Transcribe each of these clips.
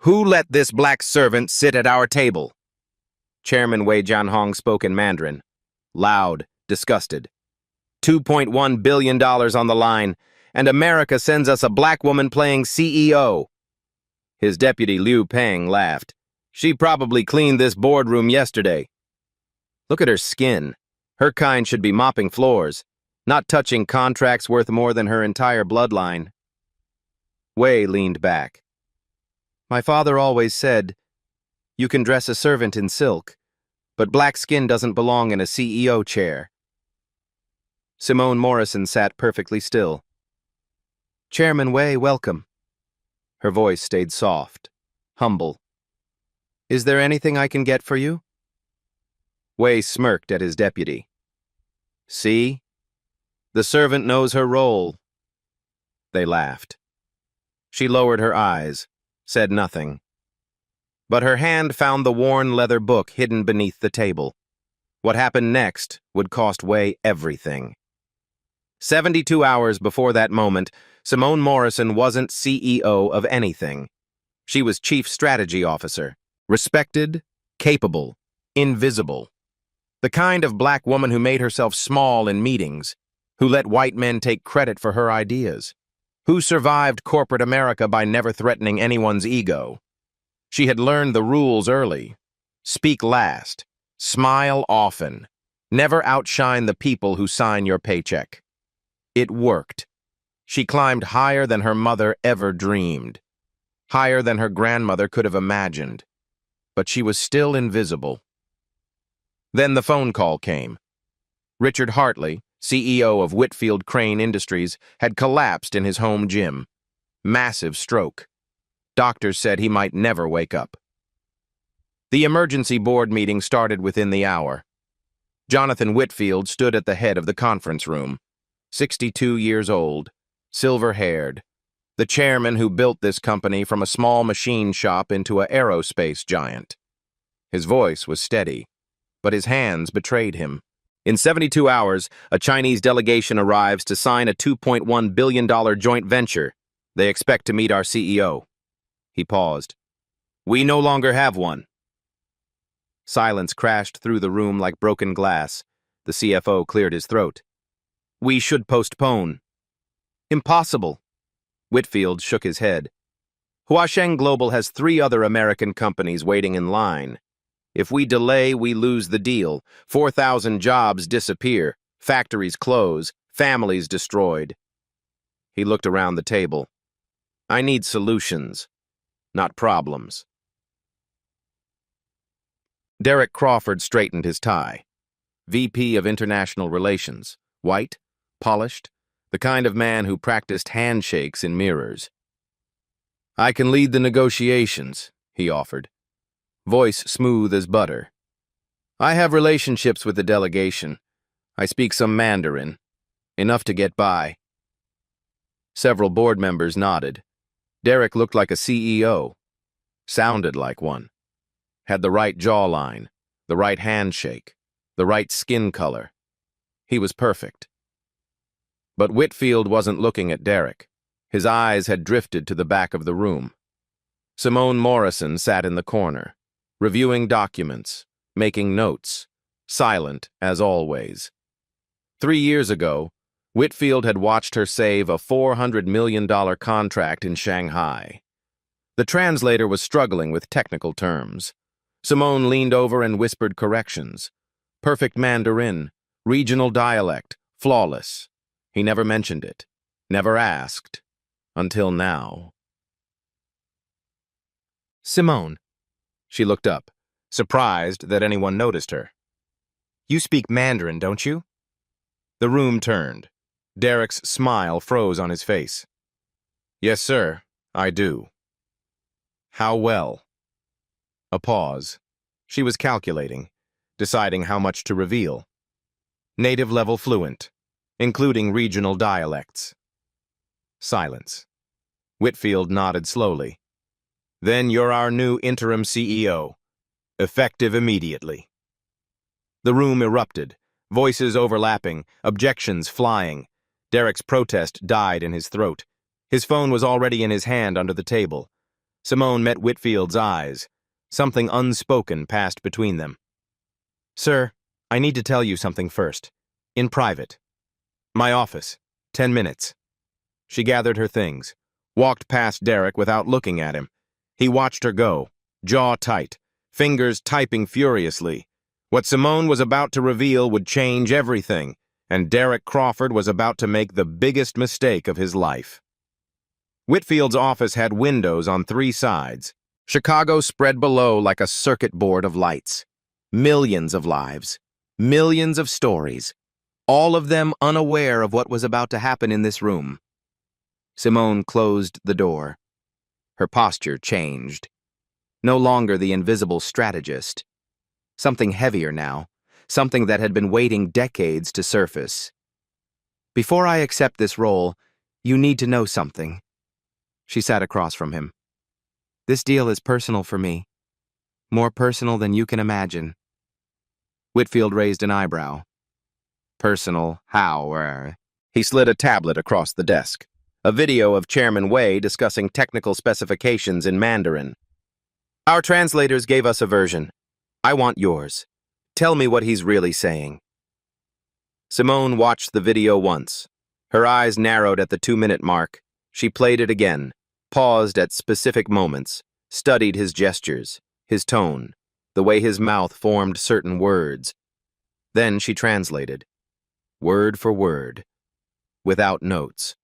Who let this black servant sit at our table? Chairman Wei Jianhong spoke in Mandarin, loud, disgusted. $2.1 billion on the line, and America sends us a black woman playing CEO. His deputy Liu Peng laughed. She probably cleaned this boardroom yesterday. Look at her skin. Her kind should be mopping floors, not touching contracts worth more than her entire bloodline. Wei leaned back. My father always said, you can dress a servant in silk, but black skin doesn't belong in a CEO chair. Simone Morrison sat perfectly still. Chairman Wei, welcome. Her voice stayed soft, humble. Is there anything I can get for you? Wei smirked at his deputy. See? The servant knows her role. They laughed. She lowered her eyes, said nothing. But her hand found the worn leather book hidden beneath the table. What happened next would cost Wei everything. 72 hours before that moment, Simone Morrison wasn't CEO of anything. She was Chief Strategy Officer, respected, capable, invisible. The kind of black woman who made herself small in meetings, who let white men take credit for her ideas, who survived corporate America by never threatening anyone's ego. She had learned the rules early. Speak last, smile often, never outshine the people who sign your paycheck. It worked. She climbed higher than her mother ever dreamed, higher than her grandmother could have imagined. But she was still invisible. Then the phone call came. Richard Hartley, CEO of Whitfield Crane Industries, had collapsed in his home gym. Massive stroke. Doctors said he might never wake up. The emergency board meeting started within the hour. Jonathan Whitfield stood at the head of the conference room. 62 years old, silver-haired, the chairman who built this company from a small machine shop into an aerospace giant. His voice was steady, but his hands betrayed him. In 72 hours, a Chinese delegation arrives to sign a $2.1 billion joint venture. They expect to meet our CEO. He paused. We no longer have one. Silence crashed through the room like broken glass. The CFO cleared his throat. We should postpone. Impossible. Whitfield shook his head. Huasheng Global has 3 other American companies waiting in line. If we delay, we lose the deal. 4,000 jobs disappear, factories close, families destroyed. He looked around the table. I need solutions, not problems. Derek Crawford straightened his tie. VP of International Relations, white, polished, the kind of man who practiced handshakes in mirrors. I can lead the negotiations, he offered. Voice smooth as butter. I have relationships with the delegation. I speak some Mandarin. Enough to get by. Several board members nodded. Derek looked like a CEO. Sounded like one. Had the right jawline, the right handshake, the right skin color. He was perfect. But Whitfield wasn't looking at Derek. His eyes had drifted to the back of the room. Simone Morrison sat in the corner, reviewing documents, making notes, silent as always. 3 years ago, Whitfield had watched her save a $400 million contract in Shanghai. The translator was struggling with technical terms. Simone leaned over and whispered corrections. Perfect Mandarin, regional dialect, flawless. He never mentioned it, never asked, until now. Simone. She looked up, surprised that anyone noticed her. You speak Mandarin, don't you? The room turned. Derek's smile froze on his face. Yes, sir, I do. How well? A pause. She was calculating, deciding how much to reveal. Native-level fluent, including regional dialects. Silence. Whitfield nodded slowly. Then you're our new interim CEO, effective immediately. The room erupted, voices overlapping, objections flying. Derek's protest died in his throat. His phone was already in his hand under the table. Simone met Whitfield's eyes. Something unspoken passed between them. "Sir, I need to tell you something first. In private. My office. 10 minutes. She gathered her things, walked past Derek without looking at him. He watched her go, jaw tight, fingers typing furiously. What Simone was about to reveal would change everything, and Derek Crawford was about to make the biggest mistake of his life. Whitfield's office had windows on 3 sides. Chicago spread below like a circuit board of lights. Millions of lives, millions of stories, all of them unaware of what was about to happen in this room. Simone closed the door. Her posture changed. No longer the invisible strategist. Something heavier now, something that had been waiting decades to surface. "Before I accept this role, you need to know something." She sat across from him. "This deal is personal for me. More personal than you can imagine." Whitfield raised an eyebrow. "Personal, how?" He slid a tablet across the desk. A video of Chairman Wei discussing technical specifications in Mandarin. "Our translators gave us a version. I want yours. Tell me what he's really saying." Simone watched the video once. Her eyes narrowed at the 2-minute mark. She played it again, paused at specific moments, studied his gestures, his tone, the way his mouth formed certain words. Then she translated, word for word, without notes.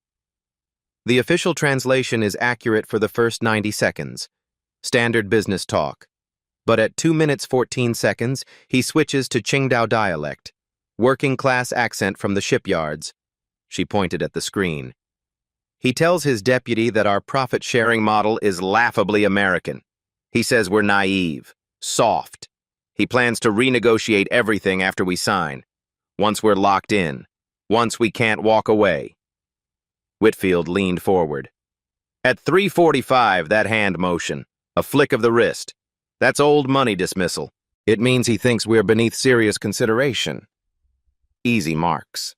The official translation is accurate for the first 90 seconds, standard business talk. But at 2 minutes 14 seconds, he switches to Qingdao dialect, working-class accent from the shipyards. She pointed at the screen. He tells his deputy that our profit-sharing model is laughably American. He says we're naive, soft. He plans to renegotiate everything after we sign. Once we're locked in. Once we can't walk away. Whitfield leaned forward. At 3:45, that hand motion, a flick of the wrist. That's old money dismissal. It means he thinks we're beneath serious consideration. Easy marks.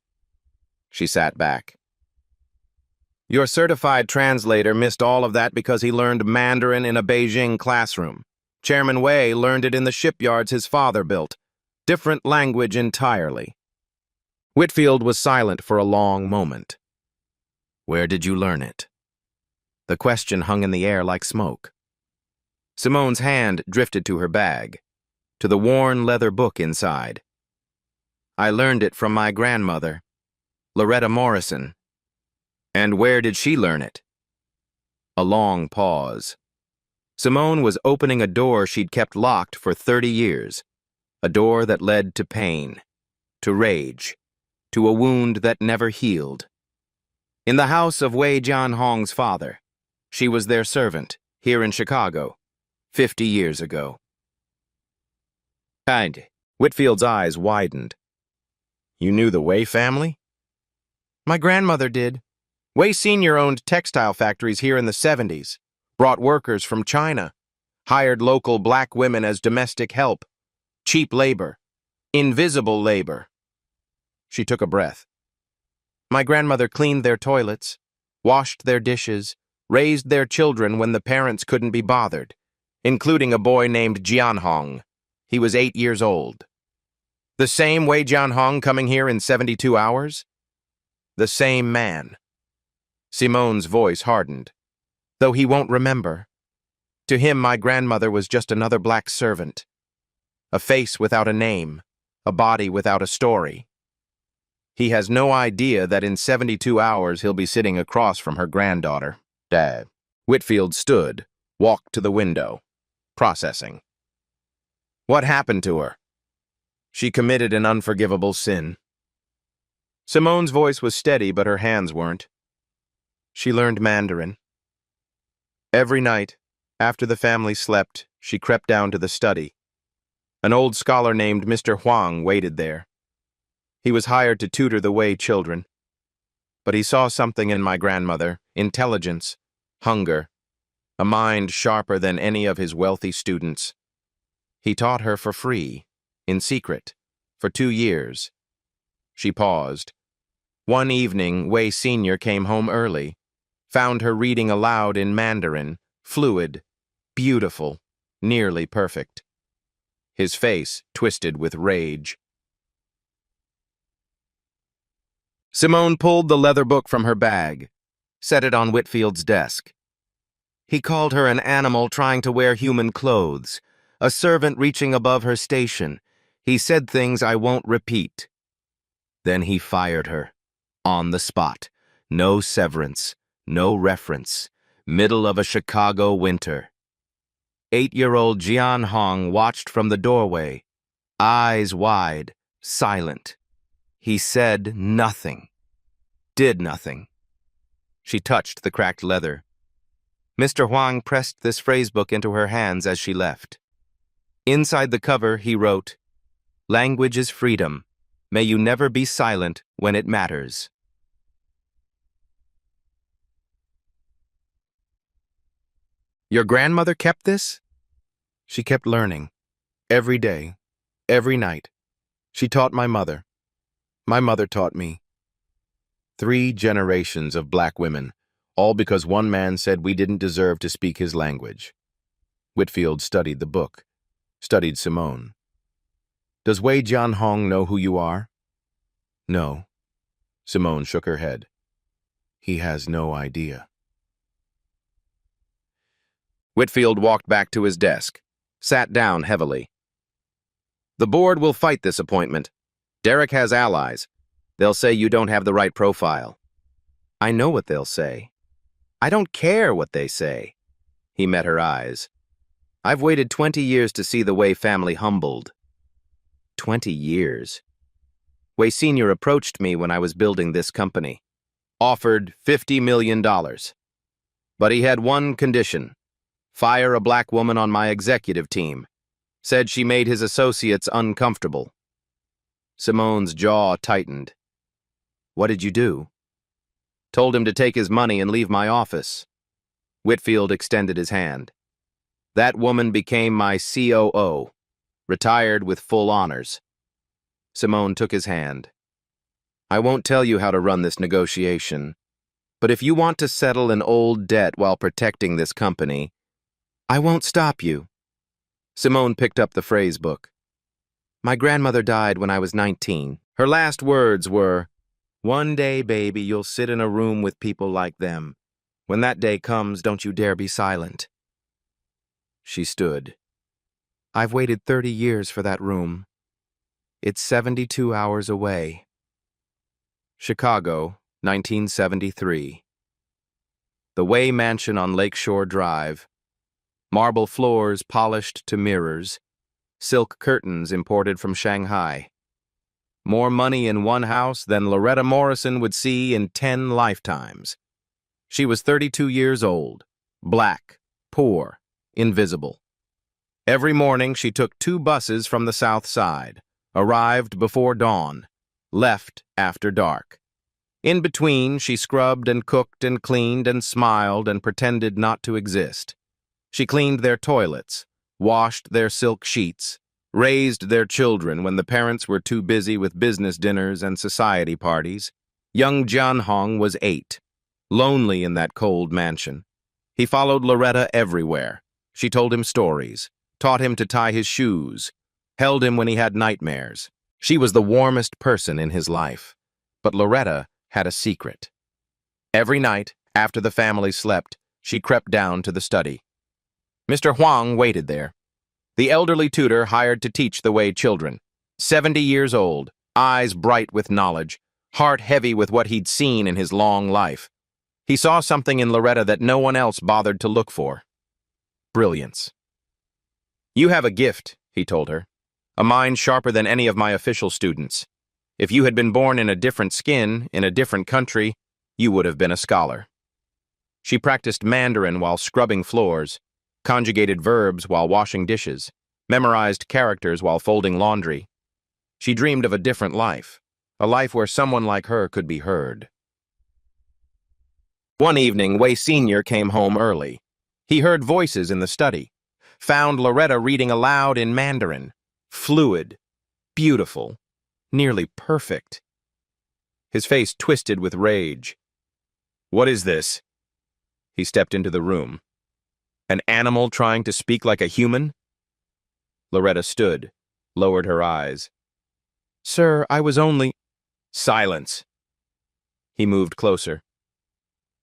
She sat back. Your certified translator missed all of that because he learned Mandarin in a Beijing classroom. Chairman Wei learned it in the shipyards his father built. Different language entirely. Whitfield was silent for a long moment. Where did you learn it? The question hung in the air like smoke. Simone's hand drifted to her bag, to the worn leather book inside. I learned it from my grandmother, Loretta Morrison. And where did she learn it? A long pause. Simone was opening a door she'd kept locked for 30 years, a door that led to pain, to rage, to a wound that never healed. In the house of Wei Jianhong's father, she was their servant, here in Chicago, 50 years ago. Whitfield's eyes widened. You knew the Wei family? My grandmother did. Wei Sr. owned textile factories here in the 70s, brought workers from China, hired local black women as domestic help, cheap labor, invisible labor. She took a breath. My grandmother cleaned their toilets, washed their dishes, raised their children when the parents couldn't be bothered, including a boy named Jianhong. He was 8 years old. The same Wei Jianhong coming here in 72 hours? The same man. Simone's voice hardened. Though he won't remember. To him, my grandmother was just another black servant. A face without a name, a body without a story. He has no idea that in 72 hours he'll be sitting across from her granddaughter. Dad. Whitfield stood, walked to the window, processing. What happened to her? She committed an unforgivable sin. Simone's voice was steady, but her hands weren't. She learned Mandarin. Every night, after the family slept, she crept down to the study. An old scholar named Mr. Huang waited there. He was hired to tutor the Wei children. But he saw something in my grandmother, intelligence, hunger, a mind sharper than any of his wealthy students. He taught her for free, in secret, for 2 years. She paused. One evening, Wei Sr. came home early, found her reading aloud in Mandarin, fluid, beautiful, nearly perfect. His face twisted with rage. Simone pulled the leather book from her bag, set it on Whitfield's desk. He called her an animal trying to wear human clothes, a servant reaching above her station. He said things I won't repeat. Then he fired her, on the spot. No severance, no reference. Middle of a Chicago winter. 8-year-old Jian Hong watched from the doorway, eyes wide, silent. He said nothing, did nothing. She touched the cracked leather. Mr. Huang pressed this phrasebook into her hands as she left. Inside the cover, he wrote, "Language is freedom. May you never be silent when it matters." Your grandmother kept this? She kept learning. Every day, every night. She taught my mother. My mother taught me. 3 generations of black women, all because one man said we didn't deserve to speak his language. Whitfield studied the book, studied Simone. Does Wei Jianhong know who you are? No. Simone shook her head. He has no idea. Whitfield walked back to his desk, sat down heavily. The board will fight this appointment. Derek has allies. They'll say you don't have the right profile. I know what they'll say. I don't care what they say. He met her eyes. I've waited 20 years to see the Wei family humbled. 20 years. Wei Sr. approached me when I was building this company. Offered $50 million. But he had one condition. Fire a black woman on my executive team. Said she made his associates uncomfortable. Simone's jaw tightened. What did you do? Told him to take his money and leave my office. Whitfield extended his hand. That woman became my COO, retired with full honors. Simone took his hand. I won't tell you how to run this negotiation, but if you want to settle an old debt while protecting this company, I won't stop you. Simone picked up the phrase book. My grandmother died when I was 19. Her last words were, "One day, baby, you'll sit in a room with people like them. When that day comes, don't you dare be silent." She stood. I've waited 30 years for that room. It's 72 hours away. Chicago, 1973. The Wei Mansion on Lakeshore Drive. Marble floors polished to mirrors. Silk curtains imported from Shanghai. More money in one house than Loretta Morrison would see in 10 lifetimes. She was 32 years old, black, poor, invisible. Every morning she took 2 buses from the south side, arrived before dawn, left after dark. In between, she scrubbed and cooked and cleaned and smiled and pretended not to exist. She cleaned their toilets, washed their silk sheets, raised their children when the parents were too busy with business dinners and society parties. Young Jianhong was 8, lonely in that cold mansion. He followed Loretta everywhere. She told him stories, taught him to tie his shoes, held him when he had nightmares. She was the warmest person in his life. But Loretta had a secret. Every night, after the family slept, she crept down to the study. Mr. Huang waited there. The elderly tutor hired to teach the Wei children. 70 years old, eyes bright with knowledge, heart heavy with what he'd seen in his long life. He saw something in Loretta that no one else bothered to look for. Brilliance. You have a gift, he told her. A mind sharper than any of my official students. If you had been born in a different skin, in a different country, you would have been a scholar. She practiced Mandarin while scrubbing floors, conjugated verbs while washing dishes, memorized characters while folding laundry. She dreamed of a different life, a life where someone like her could be heard. One evening, Wei Sr. came home early. He heard voices in the study, found Loretta reading aloud in Mandarin, fluid, beautiful, nearly perfect. His face twisted with rage. What is this? He stepped into the room. An animal trying to speak like a human? Loretta stood, lowered her eyes. Sir, I was only— Silence. He moved closer.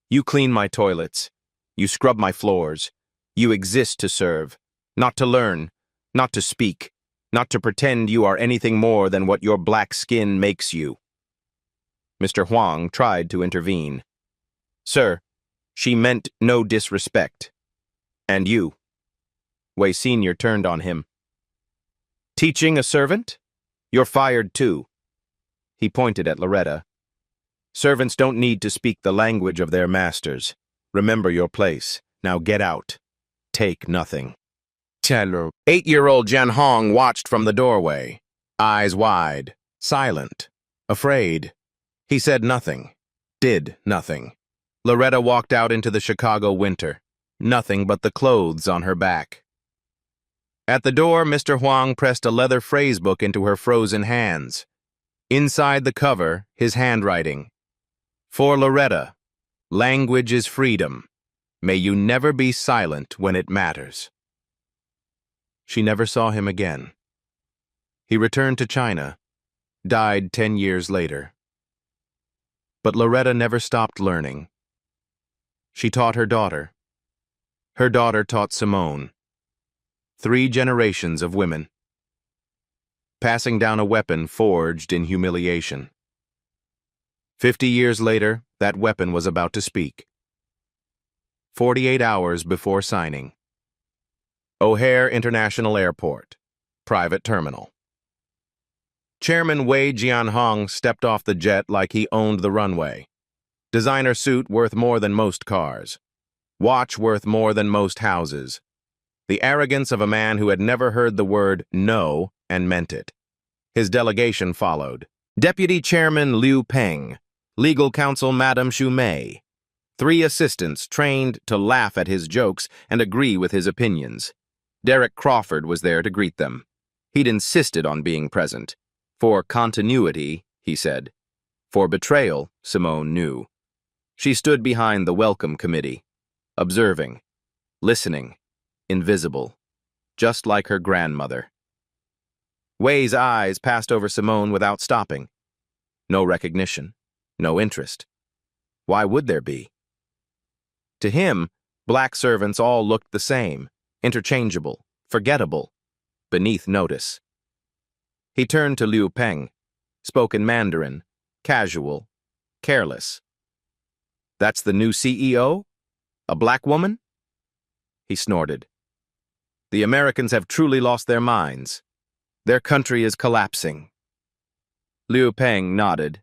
You clean my toilets. You scrub my floors. You exist to serve, not to learn, not to speak, not to pretend you are anything more than what your black skin makes you. Mr. Huang tried to intervene. Sir, she meant no disrespect. And you? Wei Sr. turned on him. Teaching a servant? You're fired too. He pointed at Loretta. Servants don't need to speak the language of their masters. Remember your place. Now get out. Take nothing. 8-year-old Jian Hong watched from the doorway, eyes wide, silent, afraid. He said nothing, did nothing. Loretta walked out into the Chicago winter, nothing but the clothes on her back. At the door, Mr. Huang pressed a leather phrase book into her frozen hands. Inside the cover, his handwriting. For Loretta, language is freedom. May you never be silent when it matters. She never saw him again. He returned to China, died 10 years later. But Loretta never stopped learning. She taught her daughter. Her daughter taught Simone. 3 generations of women. Passing down a weapon forged in humiliation. 50 years later, that weapon was about to speak. 48 hours before signing. O'Hare International Airport, private terminal. Chairman Wei Jianhong stepped off the jet like he owned the runway. Designer suit worth more than most cars. Watch worth more than most houses. The arrogance of a man who had never heard the word no and meant it. His delegation followed. Deputy Chairman Liu Peng, Legal Counsel Madame Xu Mei. 3 assistants trained to laugh at his jokes and agree with his opinions. Derek Crawford was there to greet them. He'd insisted on being present. For continuity, he said. For betrayal, Simone knew. She stood behind the welcome committee, observing, listening, invisible, just like her grandmother. Wei's eyes passed over Simone without stopping. No recognition, no interest. Why would there be? To him, black servants all looked the same. Interchangeable, forgettable, beneath notice. He turned to Liu Peng, spoke in Mandarin, casual, careless. That's the new CEO? A black woman? He snorted. The Americans have truly lost their minds. Their country is collapsing. Liu Peng nodded.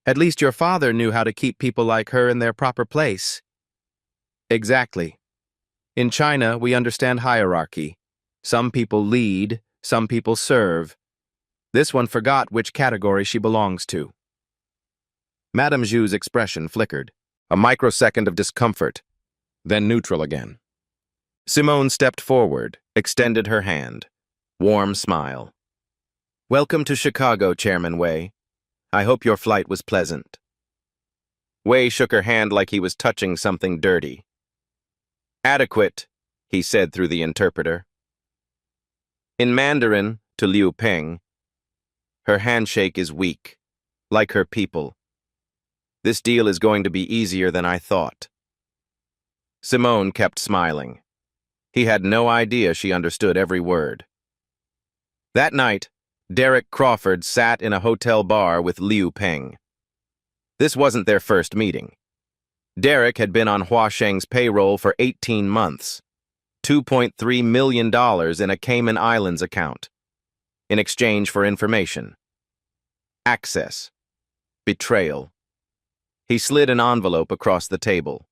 At least your father knew how to keep people like her in their proper place. Exactly. In China, we understand hierarchy. Some people lead, some people serve. This one forgot which category she belongs to. Madame Zhu's expression flickered. A microsecond of discomfort, then neutral again. Simone stepped forward, extended her hand. Warm smile. Welcome to Chicago, Chairman Wei. I hope your flight was pleasant. Wei shook her hand like he was touching something dirty. Adequate, he said through the interpreter. In Mandarin, to Liu Peng, her handshake is weak, like her people. This deal is going to be easier than I thought. Simone kept smiling. He had no idea she understood every word. That night, Derek Crawford sat in a hotel bar with Liu Peng. This wasn't their first meeting. Derek had been on Hua Sheng's payroll for 18 months, $2.3 million in a Cayman Islands account, in exchange for information. Access. Betrayal. He slid an envelope across the table.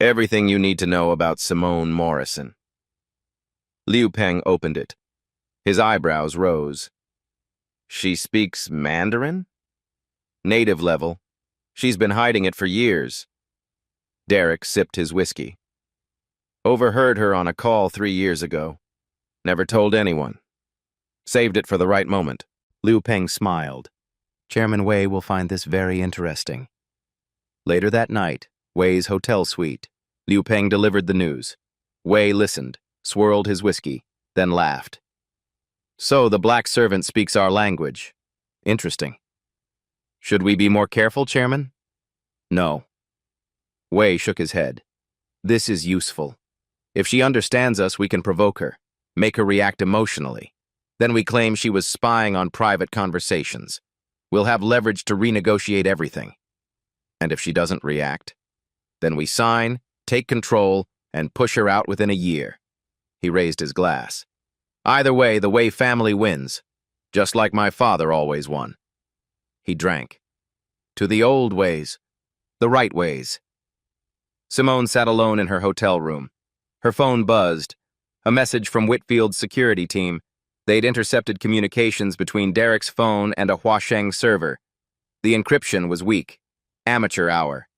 Everything you need to know about Simone Morrison. Liu Peng opened it. His eyebrows rose. She speaks Mandarin? Native level. She's been hiding it for years. Derek sipped his whiskey. Overheard her on a call 3 years ago. Never told anyone. Saved it for the right moment. Liu Peng smiled. Chairman Wei will find this very interesting. Later that night, Wei's hotel suite, Liu Peng delivered the news. Wei listened, swirled his whiskey, then laughed. So the black servant speaks our language. Interesting. Should we be more careful, Chairman? No. Wei shook his head. This is useful. If she understands us, we can provoke her, make her react emotionally. Then we claim she was spying on private conversations. We'll have leverage to renegotiate everything. And if she doesn't react, then we sign, take control, and push her out within a year. He raised his glass. Either way, the Wei family wins, just like my father always won. He drank. To the old ways, the right ways. Simone sat alone in her hotel room. Her phone buzzed. A message from Whitfield's security team. They'd intercepted communications between Derek's phone and a Huasheng server. The encryption was weak. Amateur hour.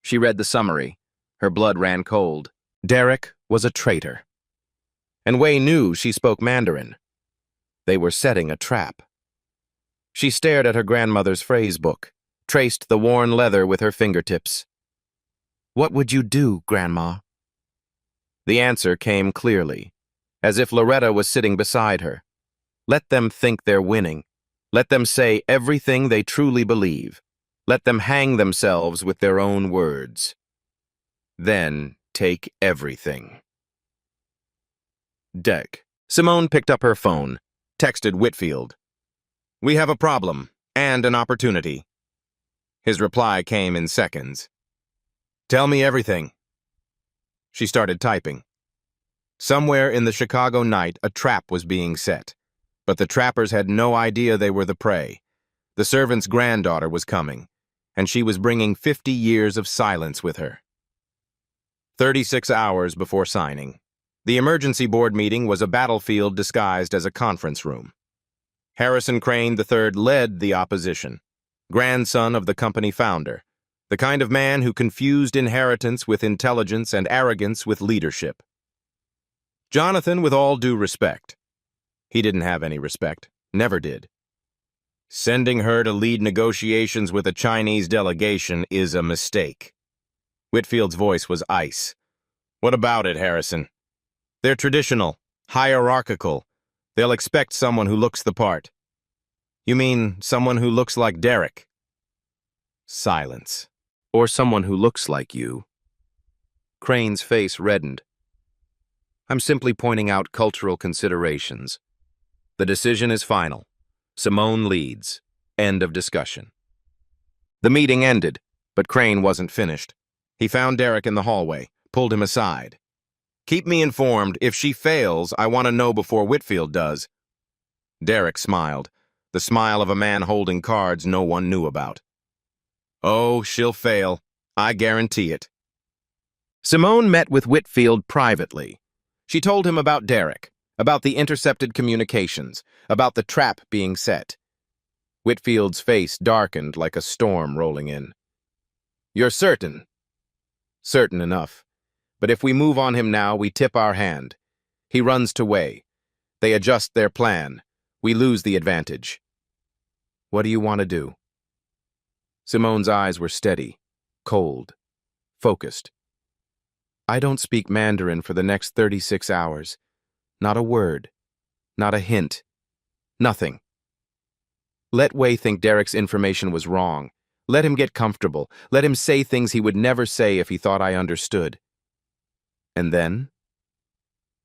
She read the summary. Her blood ran cold. Derek was a traitor. And Wei knew she spoke Mandarin. They were setting a trap. She stared at her grandmother's phrase book, traced the worn leather with her fingertips. What would you do, Grandma? The answer came clearly, as if Loretta was sitting beside her. Let them think they're winning. Let them say everything they truly believe. Let them hang themselves with their own words. Then take everything. Deck. Simone picked up her phone, texted Whitfield. We have a problem, and an opportunity. His reply came in seconds. Tell me everything. She started typing. Somewhere in the Chicago night, a trap was being set, but the trappers had no idea they were the prey. The servant's granddaughter was coming, and she was bringing 50 years of silence with her. 36 hours before signing. The emergency board meeting was a battlefield disguised as a conference room. Harrison Crane III led the opposition, grandson of the company founder, the kind of man who confused inheritance with intelligence and arrogance with leadership. Jonathan, with all due respect. He didn't have any respect, never did. Sending her to lead negotiations with a Chinese delegation is a mistake. Whitfield's voice was ice. What about it, Harrison? They're traditional, hierarchical. They'll expect someone who looks the part. You mean someone who looks like Derek? Silence. Or someone who looks like you. Crane's face reddened. I'm simply pointing out cultural considerations. The decision is final. Simone leads. End of discussion. The meeting ended, but Crane wasn't finished. He found Derek in the hallway, pulled him aside. Keep me informed. If she fails, I want to know before Whitfield does. Derek smiled, the smile of a man holding cards no one knew about. Oh, she'll fail. I guarantee it. Simone met with Whitfield privately. She told him about Derek, about the intercepted communications, about the trap being set. Whitfield's face darkened like a storm rolling in. You're certain? Certain enough. But if we move on him now, we tip our hand. He runs to Wei. They adjust their plan. We lose the advantage. What do you want to do? Simone's eyes were steady, cold, focused. I don't speak Mandarin for the next 36 hours. Not a word. Not a hint. Nothing. Let Wei think Derek's information was wrong. Let him get comfortable. Let him say things he would never say if he thought I understood. And then?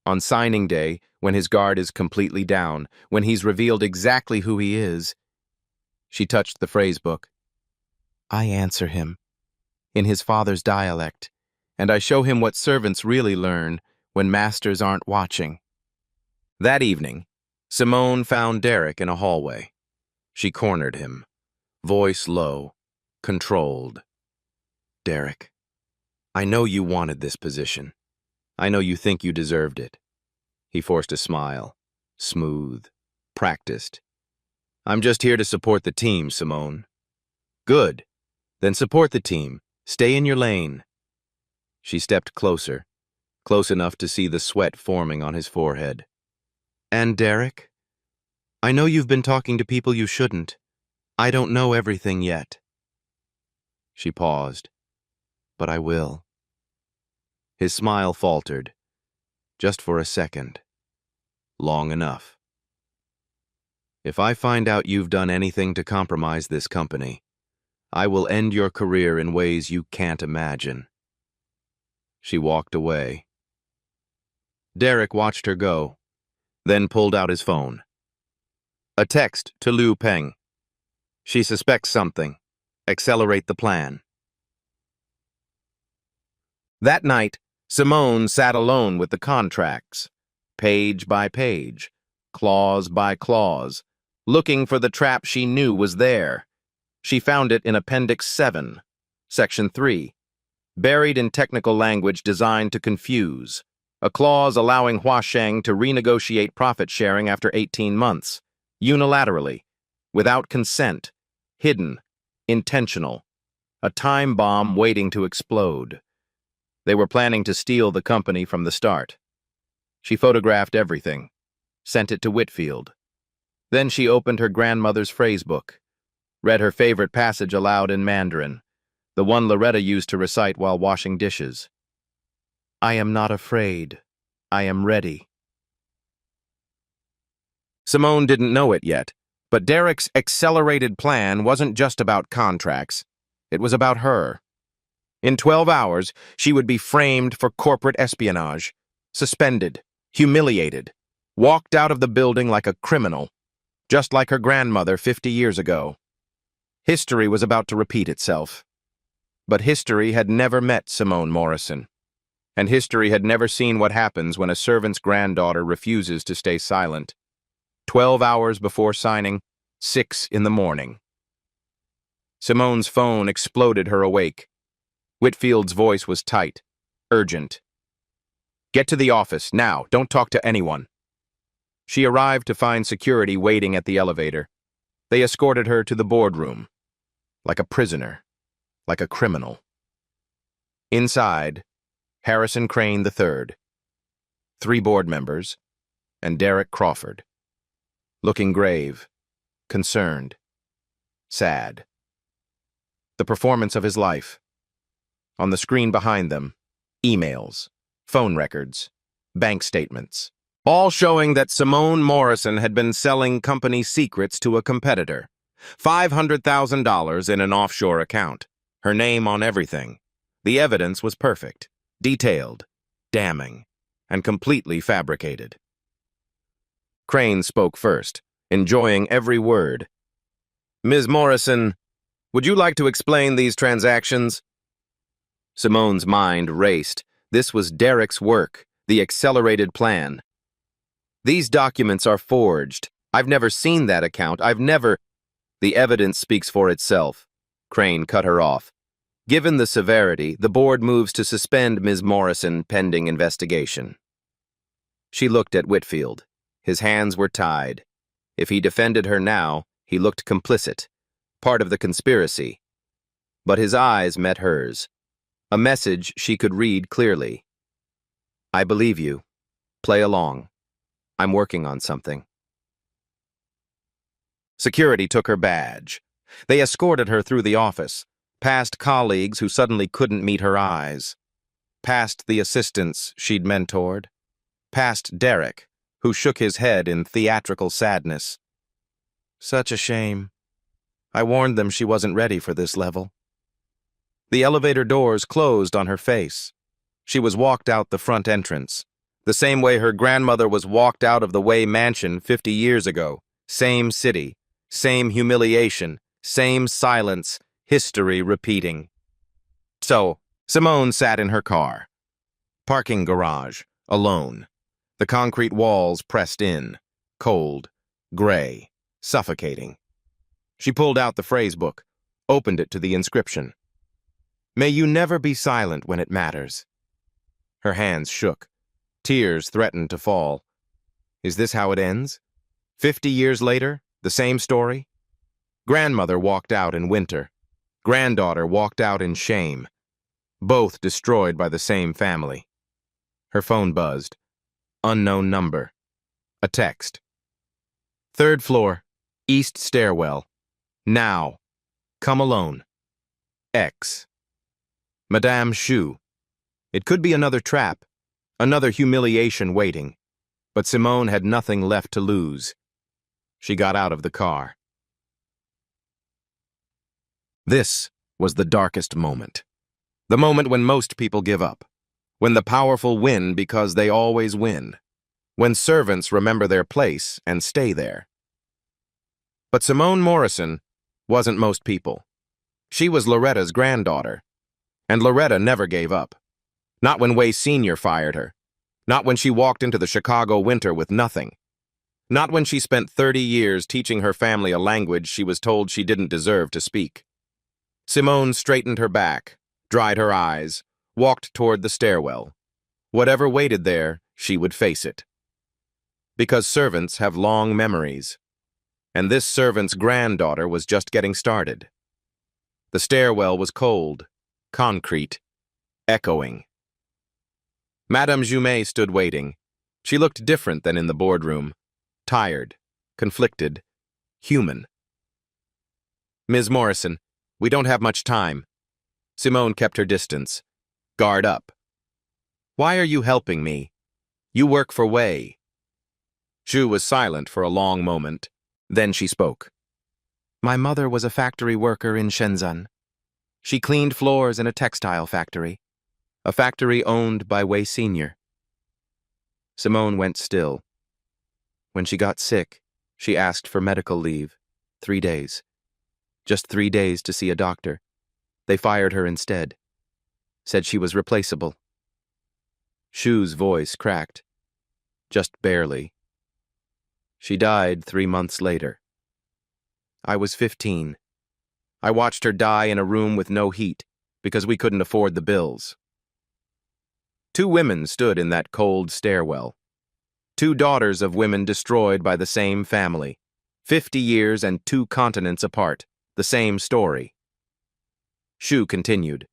On signing day, when his guard is completely down, when he's revealed exactly who he is, she touched the phrase book. I answer him, in his father's dialect, and I show him what servants really learn when masters aren't watching. That evening, Simone found Derek in a hallway. She cornered him, voice low, controlled. Derek, I know you wanted this position. I know you think you deserved it. He forced a smile, smooth, practiced. I'm just here to support the team, Simone. Good. Then support the team. Stay in your lane. She stepped closer, close enough to see the sweat forming on his forehead. And Derek? I know you've been talking to people you shouldn't. I don't know everything yet. She paused. But I will. His smile faltered. Just for a second. Long enough. If I find out you've done anything to compromise this company, I will end your career in ways you can't imagine. She walked away. Derek watched her go, then pulled out his phone. A text to Liu Peng. She suspects something. Accelerate the plan. That night, Simone sat alone with the contracts, page by page, clause by clause, looking for the trap she knew was there. She found it in Appendix 7, Section 3, buried in technical language designed to confuse, a clause allowing Huasheng to renegotiate profit sharing after 18 months, unilaterally, without consent, hidden, intentional, a time bomb waiting to explode. They were planning to steal the company from the start. She photographed everything, sent it to Whitfield. Then she opened her grandmother's phrasebook, read her favorite passage aloud in Mandarin, the one Loretta used to recite while washing dishes. I am not afraid. I am ready. Simone didn't know it yet, but Derek's accelerated plan wasn't just about contracts. It was about her. In 12 hours, she would be framed for corporate espionage, suspended, humiliated, walked out of the building like a criminal, just like her grandmother 50 years ago. History was about to repeat itself. But history had never met Simone Morrison, and history had never seen what happens when a servant's granddaughter refuses to stay silent. 12 hours before signing, 6 in the morning. Simone's phone exploded her awake. Whitfield's voice was tight, urgent. Get to the office, now, don't talk to anyone. She arrived to find security waiting at the elevator. They escorted her to the boardroom, like a prisoner, like a criminal. Inside, Harrison Crane III, 3 board members, and Derek Crawford, looking grave, concerned, sad. The performance of his life. On the screen behind them, emails, phone records, bank statements, all showing that Simone Morrison had been selling company secrets to a competitor. $500,000 in an offshore account. Her name on everything. The evidence was perfect, detailed, damning, and completely fabricated. Crane spoke first, enjoying every word. Ms. Morrison, would you like to explain these transactions? Simone's mind raced. This was Derek's work, the accelerated plan. These documents are forged. I've never seen that account. The evidence speaks for itself. Crane cut her off. Given the severity, the board moves to suspend Ms. Morrison pending investigation. She looked at Whitfield. His hands were tied. If he defended her now, he looked complicit, part of the conspiracy. But his eyes met hers. A message she could read clearly. I believe you. Play along. I'm working on something. Security took her badge. They escorted her through the office, past colleagues who suddenly couldn't meet her eyes, past the assistants she'd mentored, past Derek, who shook his head in theatrical sadness. Such a shame. I warned them she wasn't ready for this level. The elevator doors closed on her face. She was walked out the front entrance, the same way her grandmother was walked out of the Way Mansion 50 years ago. Same city, same humiliation, same silence, history repeating. So, Simone sat in her car. Parking garage, alone. The concrete walls pressed in, cold, gray, suffocating. She pulled out the phrasebook, opened it to the inscription. May you never be silent when it matters. Her hands shook. Tears threatened to fall. Is this how it ends? 50 years later, the same story? Grandmother walked out in winter. Granddaughter walked out in shame. Both destroyed by the same family. Her phone buzzed. Unknown number. A text. 3rd floor, east stairwell. Now. Come alone. X. Madame Shu. It could be another trap. Another humiliation waiting, but Simone had nothing left to lose. She got out of the car. This was the darkest moment. The moment when most people give up. When the powerful win because they always win. When servants remember their place and stay there. But Simone Morrison wasn't most people. She was Loretta's granddaughter. And Loretta never gave up. Not when Wei Sr. fired her. Not when she walked into the Chicago winter with nothing. Not when she spent 30 years teaching her family a language she was told she didn't deserve to speak. Simone straightened her back, dried her eyes, walked toward the stairwell. Whatever waited there, she would face it. Because servants have long memories. And this servant's granddaughter was just getting started. The stairwell was cold, concrete, echoing. Madame Jumet stood waiting. She looked different than in the boardroom. Tired, conflicted, human. Ms. Morrison, we don't have much time. Simone kept her distance. Guard up. Why are you helping me? You work for Wei. Xu was silent for a long moment. Then she spoke. My mother was a factory worker in Shenzhen. She cleaned floors in a textile factory. A factory owned by Wei Sr. Simone went still. When she got sick, she asked for medical leave. 3 days. Just 3 days to see a doctor. They fired her instead. Said she was replaceable. Xu's voice cracked. Just barely. She died 3 months later. I was 15. I watched her die in a room with no heat because we couldn't afford the bills. 2 women stood in that cold stairwell. 2 daughters of women destroyed by the same family. 50 years and 2 continents apart. The same story. Xu continued.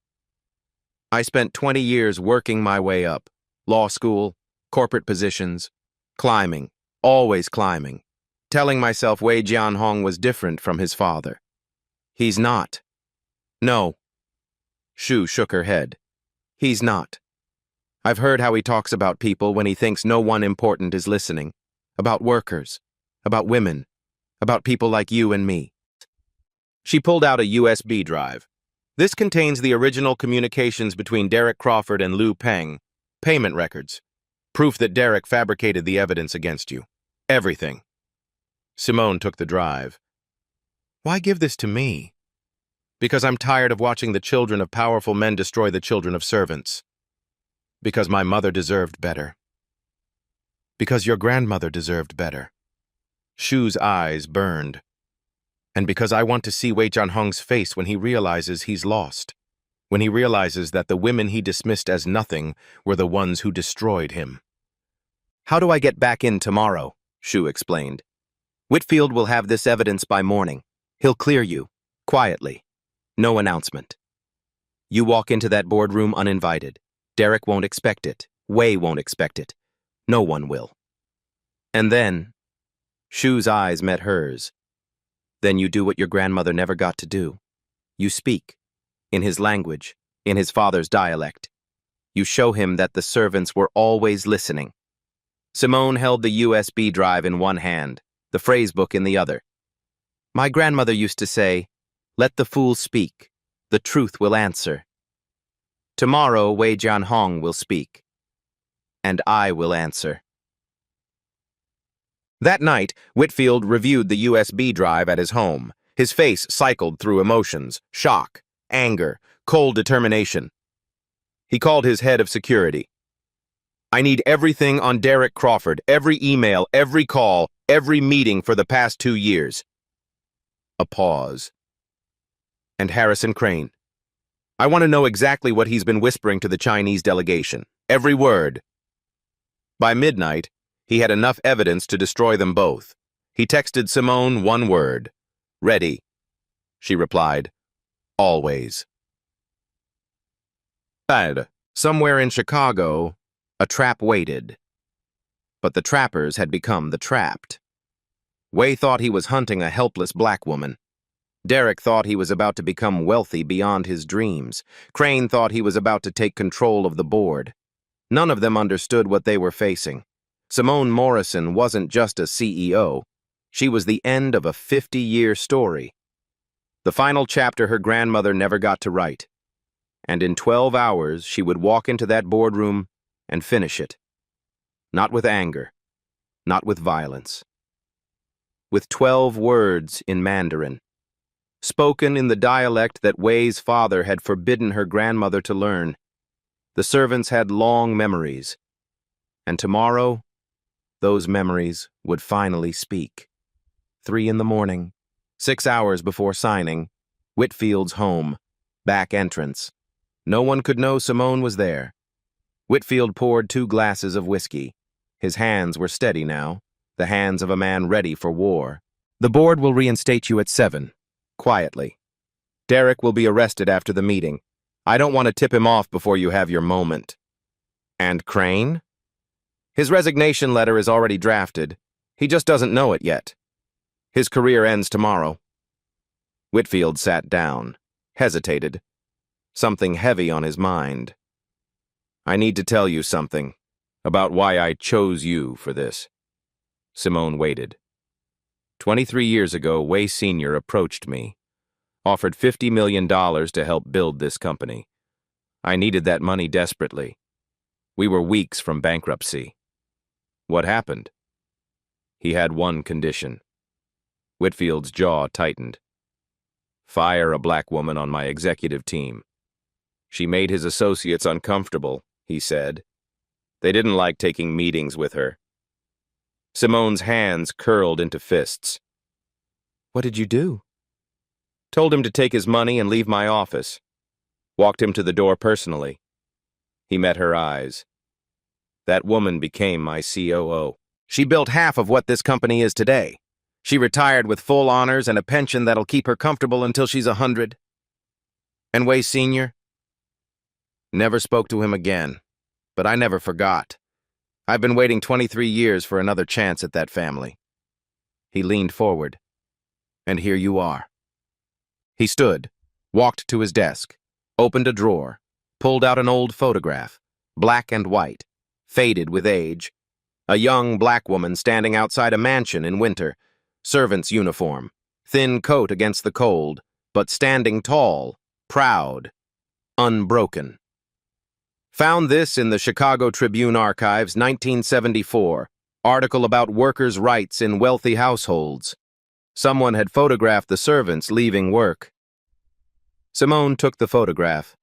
I spent 20 years working my way up. Law school, corporate positions, climbing, always climbing, telling myself Wei Jianhong was different from his father. He's not. No. Xu shook her head. He's not. I've heard how he talks about people when he thinks no one important is listening. About workers, about women, about people like you and me. She pulled out a USB drive. This contains the original communications between Derek Crawford and Liu Peng, payment records, proof that Derek fabricated the evidence against you. Everything. Simone took the drive. Why give this to me? Because I'm tired of watching the children of powerful men destroy the children of servants. Because my mother deserved better. Because your grandmother deserved better. Xu's eyes burned. And because I want to see Wei Jianhong's face when he realizes he's lost. When he realizes that the women he dismissed as nothing were the ones who destroyed him. How do I get back in tomorrow? Xu explained. Whitfield will have this evidence by morning. He'll clear you, quietly. No announcement. You walk into that boardroom uninvited. Derek won't expect it. Wei won't expect it. No one will. And then, Xu's eyes met hers. Then you do what your grandmother never got to do. You speak, in his language, in his father's dialect. You show him that the servants were always listening. Simone held the USB drive in one hand, the phrasebook in the other. My grandmother used to say, let the fool speak, the truth will answer. Tomorrow Wei Jianhong will speak, and I will answer. That night, Whitfield reviewed the USB drive at his home. His face cycled through emotions, shock, anger, cold determination. He called his head of security. I need everything on Derek Crawford, every email, every call, every meeting for the past 2 years. A pause. And Harrison Crane. I want to know exactly what he's been whispering to the Chinese delegation. Every word. By midnight, he had enough evidence to destroy them both. He texted Simone one word. Ready. She replied. Always. Somewhere in Chicago, a trap waited. But the trappers had become the trapped. Wei thought he was hunting a helpless black woman. Derek thought he was about to become wealthy beyond his dreams. Crane thought he was about to take control of the board. None of them understood what they were facing. Simone Morrison wasn't just a CEO. She was the end of a 50-year story. The final chapter her grandmother never got to write. And in 12 hours, she would walk into that boardroom and finish it. Not with anger, not with violence. With 12 words in Mandarin, spoken in the dialect that Wei's father had forbidden her grandmother to learn. The servants had long memories, and tomorrow, those memories would finally speak. 3 in the morning, 6 hours before signing, Whitfield's home, back entrance. No one could know Simone was there. Whitfield poured 2 glasses of whiskey. His hands were steady now, the hands of a man ready for war. The board will reinstate you at 7, quietly. Derek will be arrested after the meeting. I don't want to tip him off before you have your moment. And Crane? His resignation letter is already drafted. He just doesn't know it yet. His career ends tomorrow. Whitfield sat down, hesitated, something heavy on his mind. I need to tell you something about why I chose you for this. Simone waited. 23 years ago, Wei Sr. approached me, offered $50 million to help build this company. I needed that money desperately. We were weeks from bankruptcy. What happened? He had one condition. Whitfield's jaw tightened. Fire a black woman on my executive team. She made his associates uncomfortable, he said. They didn't like taking meetings with her. Simone's hands curled into fists. What did you do? Told him to take his money and leave my office. Walked him to the door personally. He met her eyes. That woman became my COO. She built half of what this company is today. She retired with full honors and a pension that'll keep her comfortable until she's 100. And Wei Sr.? Never spoke to him again, but I never forgot. I've been waiting 23 years for another chance at that family. He leaned forward. And here you are. He stood, walked to his desk, opened a drawer, pulled out an old photograph, black and white, faded with age. A young black woman standing outside a mansion in winter, servant's uniform, thin coat against the cold, but standing tall, proud, unbroken. Found this in the Chicago Tribune Archives, 1974, article about workers' rights in wealthy households. Someone had photographed the servants leaving work. Simone took the photograph.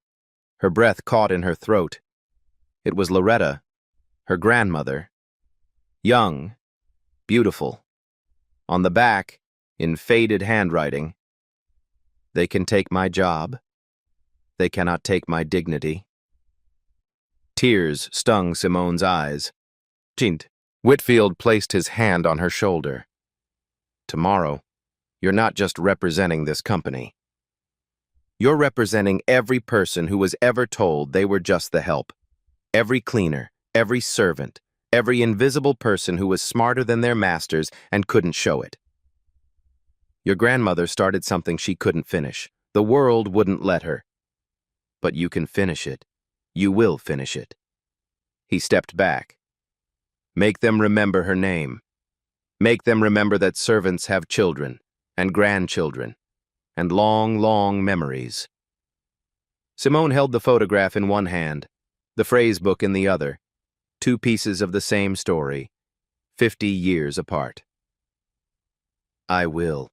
Her breath caught in her throat. It was Loretta, her grandmother. Young, beautiful. On the back, in faded handwriting, they can take my job. They cannot take my dignity. Tears stung Simone's eyes. Chint. Whitfield placed his hand on her shoulder. Tomorrow, you're not just representing this company. You're representing every person who was ever told they were just the help. Every cleaner, every servant, every invisible person who was smarter than their masters and couldn't show it. Your grandmother started something she couldn't finish. The world wouldn't let her. But you can finish it. You will finish it. He stepped back. Make them remember her name. Make them remember that servants have children and grandchildren and long, long memories. Simone held the photograph in one hand, the phrase book in the other, 2 pieces of the same story, 50 years apart. I will.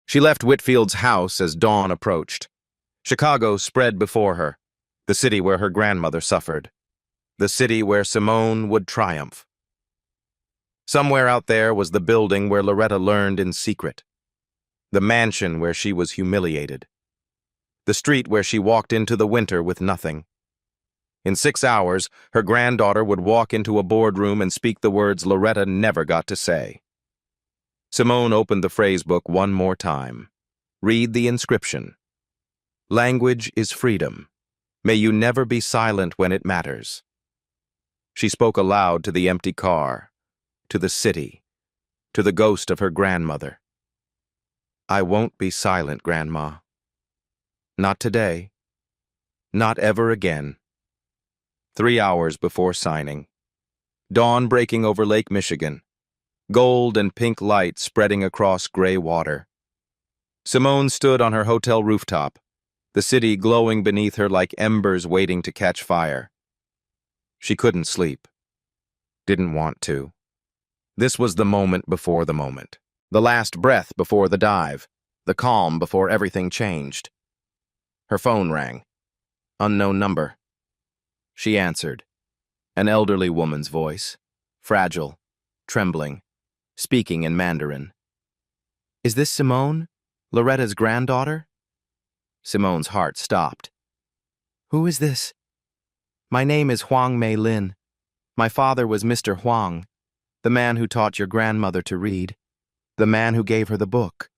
She left Whitfield's house as dawn approached. Chicago spread before her, the city where her grandmother suffered, the city where Simone would triumph. Somewhere out there was the building where Loretta learned in secret, the mansion where she was humiliated, the street where she walked into the winter with nothing. In 6 hours, her granddaughter would walk into a boardroom and speak the words Loretta never got to say. Simone opened the phrase book one more time. Read the inscription. Language is freedom. May you never be silent when it matters. She spoke aloud to the empty car, to the city, to the ghost of her grandmother. I won't be silent, Grandma. Not today. Not ever again. 3 hours before signing. Dawn breaking over Lake Michigan. Gold and pink light spreading across gray water. Simone stood on her hotel rooftop, the city glowing beneath her like embers waiting to catch fire. She couldn't sleep. Didn't want to. This was the moment before the moment. The last breath before the dive. The calm before everything changed. Her phone rang. Unknown number. She answered. An elderly woman's voice. Fragile. Trembling. Speaking in Mandarin. "Is this Simone? Loretta's granddaughter?" Simone's heart stopped. "Who is this?" "My name is Huang Mei Lin. My father was Mr. Huang, the man who taught your grandmother to read, the man who gave her the book.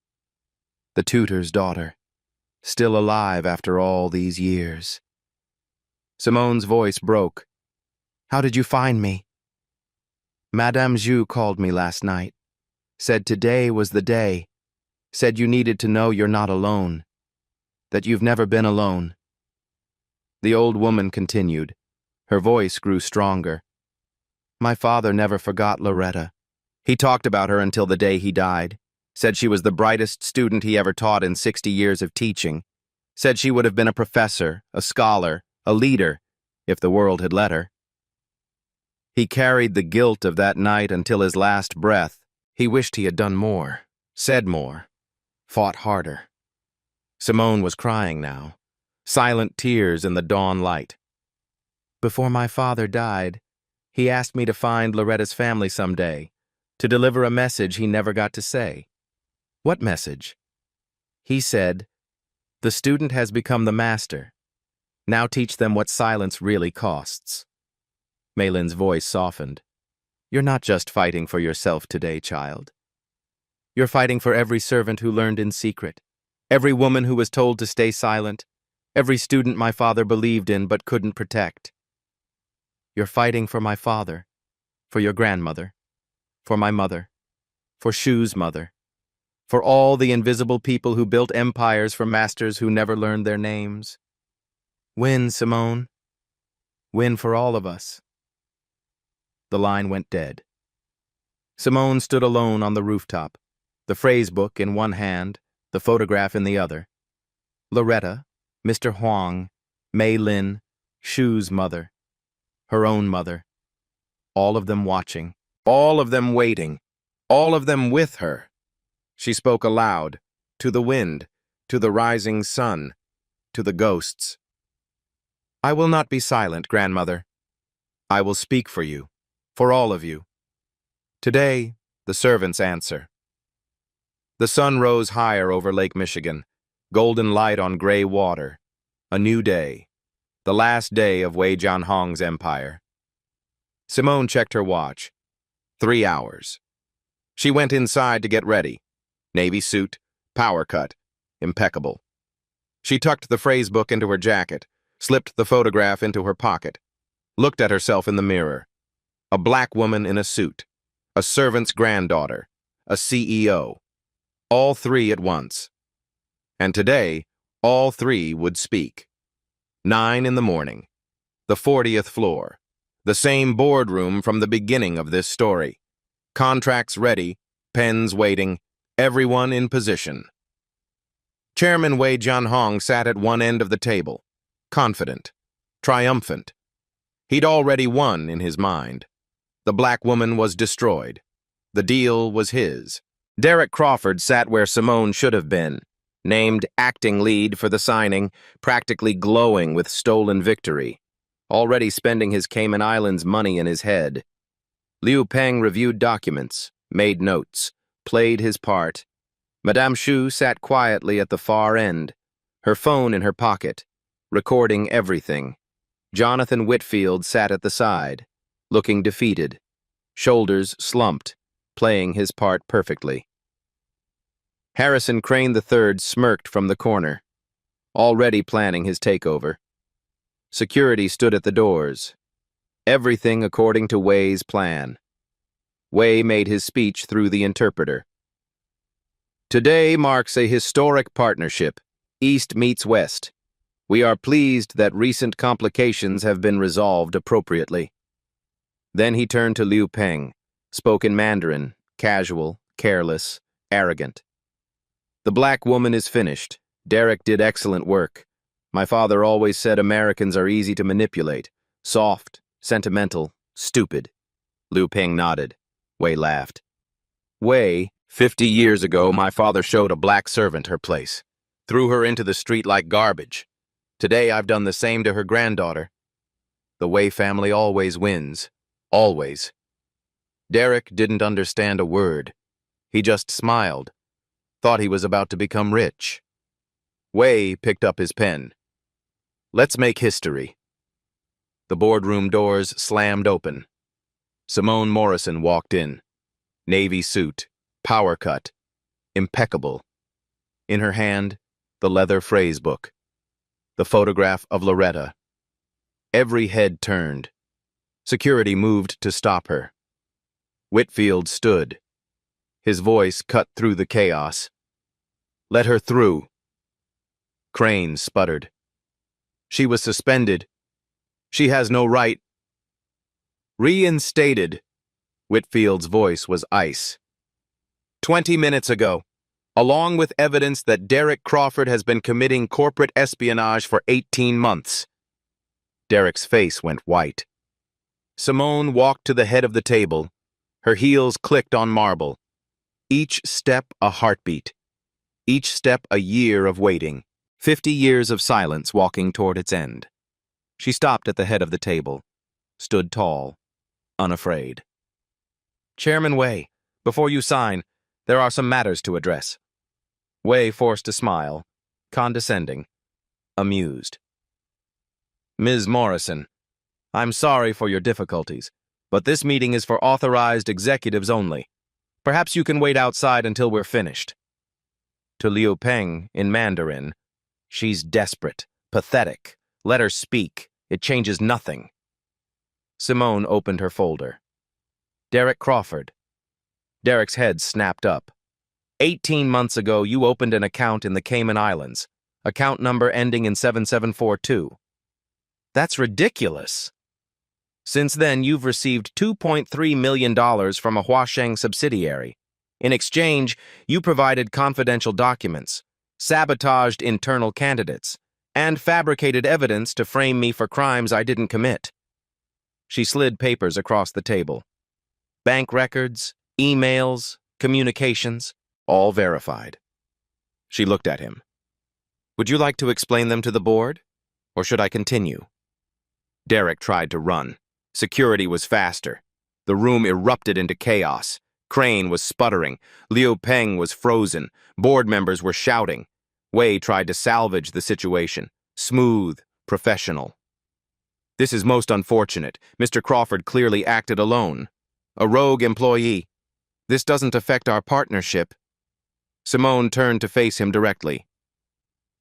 The tutor's daughter, still alive after all these years." Simone's voice broke. "How did you find me?" "Madame Zhu called me last night. Said today was the day. Said you needed to know you're not alone. That you've never been alone." The old woman continued. Her voice grew stronger. "My father never forgot Loretta. He talked about her until the day he died. Said she was the brightest student he ever taught in 60 years of teaching. Said she would have been a professor, a scholar, a leader, if the world had let her. He carried the guilt of that night until his last breath. He wished he had done more, said more, fought harder." Simone was crying now, silent tears in the dawn light. "Before my father died, he asked me to find Loretta's family someday, to deliver a message he never got to say." "What message?" "He said, 'The student has become the master. Now teach them what silence really costs.'" Maylin's voice softened. "You're not just fighting for yourself today, child. You're fighting for every servant who learned in secret, every woman who was told to stay silent, every student my father believed in but couldn't protect. You're fighting for my father, for your grandmother, for my mother, for Shu's mother, for all the invisible people who built empires for masters who never learned their names. Win, Simone. Win for all of us." The line went dead. Simone stood alone on the rooftop, the phrase book in one hand, the photograph in the other. Loretta, Mr. Huang, Mei Lin, Shu's mother, her own mother. All of them watching, all of them waiting, all of them with her. She spoke aloud, to the wind, to the rising sun, to the ghosts. "I will not be silent, grandmother. I will speak for you, for all of you." Today, the servants answer. The sun rose higher over Lake Michigan, golden light on gray water. A new day, the last day of Wei Jianhong's empire. Simone checked her watch. 3 hours. She went inside to get ready. Navy suit, power cut, impeccable. She tucked the phrase book into her jacket, slipped the photograph into her pocket, looked at herself in the mirror. A black woman in a suit, a servant's granddaughter, a CEO. All three at once. And today, all three would speak. 9 in the morning. The 40th floor. The same boardroom from the beginning of this story. Contracts ready, pens waiting, everyone in position. Chairman Wei Jianhong sat at one end of the table, confident, triumphant. He'd already won in his mind. The black woman was destroyed. The deal was his. Derek Crawford sat where Simone should have been, named acting lead for the signing, practically glowing with stolen victory, already spending his Cayman Islands money in his head. Liu Peng reviewed documents, made notes, played his part. Madame Shu sat quietly at the far end, her phone in her pocket, recording everything. Jonathan Whitfield sat at the side, looking defeated, shoulders slumped, playing his part perfectly. Harrison Crane III smirked from the corner, already planning his takeover. Security stood at the doors. Everything according to Wei's plan. Wei made his speech through the interpreter. Today marks a historic partnership. East meets West. We are pleased that recent complications have been resolved appropriately. Then he turned to Liu Peng, spoke in Mandarin, casual, careless, arrogant. The black woman is finished. Derek did excellent work. My father always said Americans are easy to manipulate, soft, sentimental, stupid. Liu Peng nodded. Wei laughed. Wei, 50 years ago, my father showed a black servant her place, threw her into the street like garbage. Today I've done the same to her granddaughter. The Wei family always wins. Always. Derek didn't understand a word. He just smiled. Thought he was about to become rich. Wei picked up his pen. Let's make history. The boardroom doors slammed open. Simone Morrison walked in. Navy suit, power cut, impeccable. In her hand, the leather phrase book. The photograph of Loretta. Every head turned. Security moved to stop her. Whitfield stood. His voice cut through the chaos. Let her through. Crane sputtered. She was suspended. She has no right. Reinstated. Whitfield's voice was ice. 20 minutes ago, along with evidence that Derek Crawford has been committing corporate espionage for 18 months. Derek's face went white. Simone walked to the head of the table. Her heels clicked on marble. Each step a heartbeat. Each step a year of waiting. 50 years of silence walking toward its end. She stopped at the head of the table, stood tall, unafraid. Chairman Wei, before you sign, there are some matters to address. Wei forced a smile, condescending, amused. Ms. Morrison, I'm sorry for your difficulties, but this meeting is for authorized executives only. Perhaps you can wait outside until we're finished. To Liu Peng, in Mandarin, she's desperate, pathetic. Let her speak. It changes nothing. Simone opened her folder. Derek Crawford. Derek's head snapped up. 18 months ago, you opened an account in the Cayman Islands. Account number ending in 7742. That's ridiculous. Since then, you've received $2.3 million from a Huasheng subsidiary. In exchange, you provided confidential documents, sabotaged internal candidates, and fabricated evidence to frame me for crimes I didn't commit. She slid papers across the table. Bank records, emails, communications, all verified. She looked at him. Would you like to explain them to the board, or should I continue? Derek tried to run. Security was faster. The room erupted into chaos. Crane was sputtering. Liu Peng was frozen. Board members were shouting. Wei tried to salvage the situation. Smooth, professional. This is most unfortunate. Mr. Crawford clearly acted alone. A rogue employee. This doesn't affect our partnership. Simone turned to face him directly.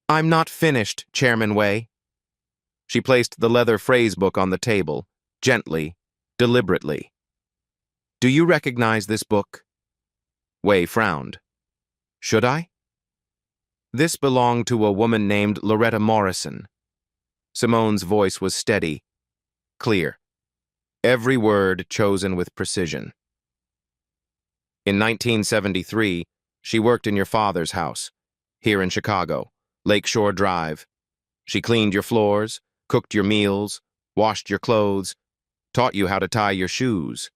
I'm not finished, Chairman Wei. She placed the leather phrase book on the table, gently, deliberately. Do you recognize this book? Wei frowned. Should I? This belonged to a woman named Loretta Morrison. Simone's voice was steady, clear. Every word chosen with precision. In 1973, she worked in your father's house, here in Chicago, Lakeshore Drive. She cleaned your floors, cooked your meals, washed your clothes, taught you how to tie your shoes.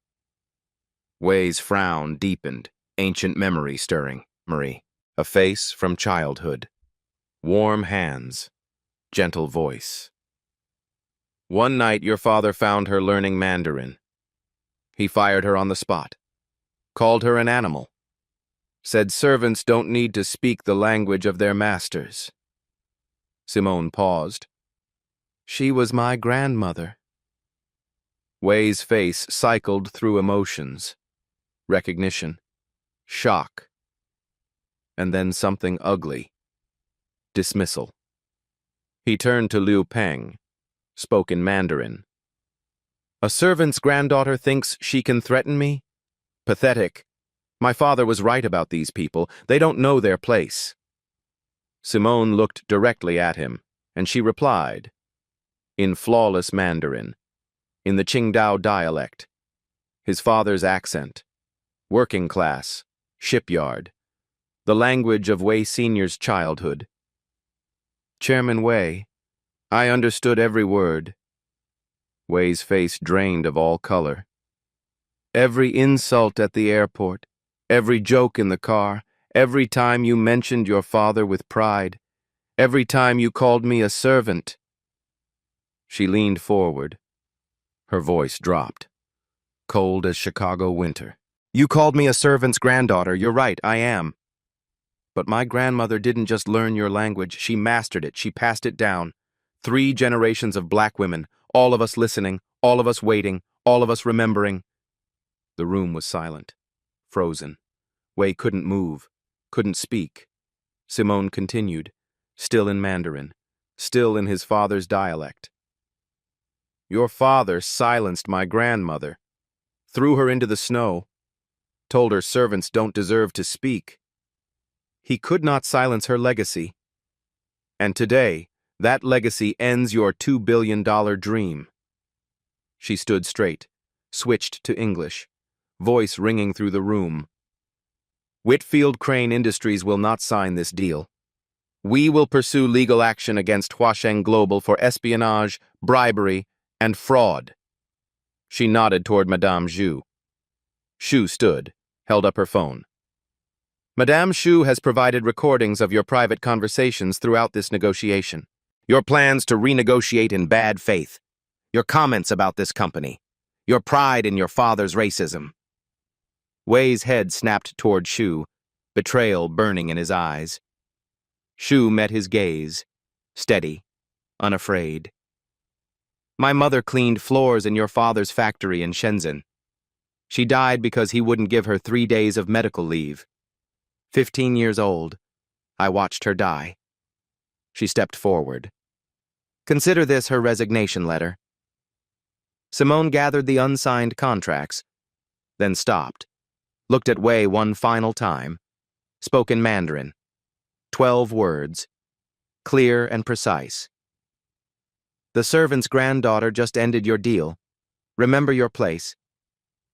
Wei's frown deepened, ancient memory stirring. Marie, a face from childhood. Warm hands, gentle voice. One night your father found her learning Mandarin. He fired her on the spot, called her an animal, said servants don't need to speak the language of their masters. Simone paused. She was my grandmother. Wei's face cycled through emotions. Recognition, shock, and then something ugly. Dismissal. He turned to Liu Peng, spoke in Mandarin. A servant's granddaughter thinks she can threaten me? Pathetic. My father was right about these people. They don't know their place. Simone looked directly at him, and she replied, in flawless Mandarin, in the Qingdao dialect, his father's accent, working class, shipyard, the language of Wei Sr.'s childhood. Chairman Wei, I understood every word. Wei's face drained of all color. Every insult at the airport, every joke in the car, every time you mentioned your father with pride, every time you called me a servant. She leaned forward. Her voice dropped, cold as Chicago winter. You called me a servant's granddaughter. You're right, I am. But my grandmother didn't just learn your language, she mastered it, she passed it down. 3 generations of black women, all of us listening, all of us waiting, all of us remembering. The room was silent, frozen. Wei couldn't move, couldn't speak. Simone continued, still in Mandarin, still in his father's dialect. Your father silenced my grandmother, threw her into the snow, told her servants don't deserve to speak. He could not silence her legacy. And today, that legacy ends your $2 billion dream. She stood straight, switched to English, voice ringing through the room. Whitfield Crane Industries will not sign this deal. We will pursue legal action against Huasheng Global for espionage, bribery, and fraud. She nodded toward Madame Zhu. Xu stood, held up her phone. Madame Xu has provided recordings of your private conversations throughout this negotiation. Your plans to renegotiate in bad faith. Your comments about this company. Your pride in your father's racism. Wei's head snapped toward Xu, betrayal burning in his eyes. Xu met his gaze, steady, unafraid. My mother cleaned floors in your father's factory in Shenzhen. She died because he wouldn't give her 3 days of medical leave. 15 years old, I watched her die. She stepped forward. Consider this her resignation letter. Simone gathered the unsigned contracts, then stopped, looked at Wei one final time, spoke in Mandarin. 12 words, clear and precise. The servant's granddaughter just ended your deal. Remember your place.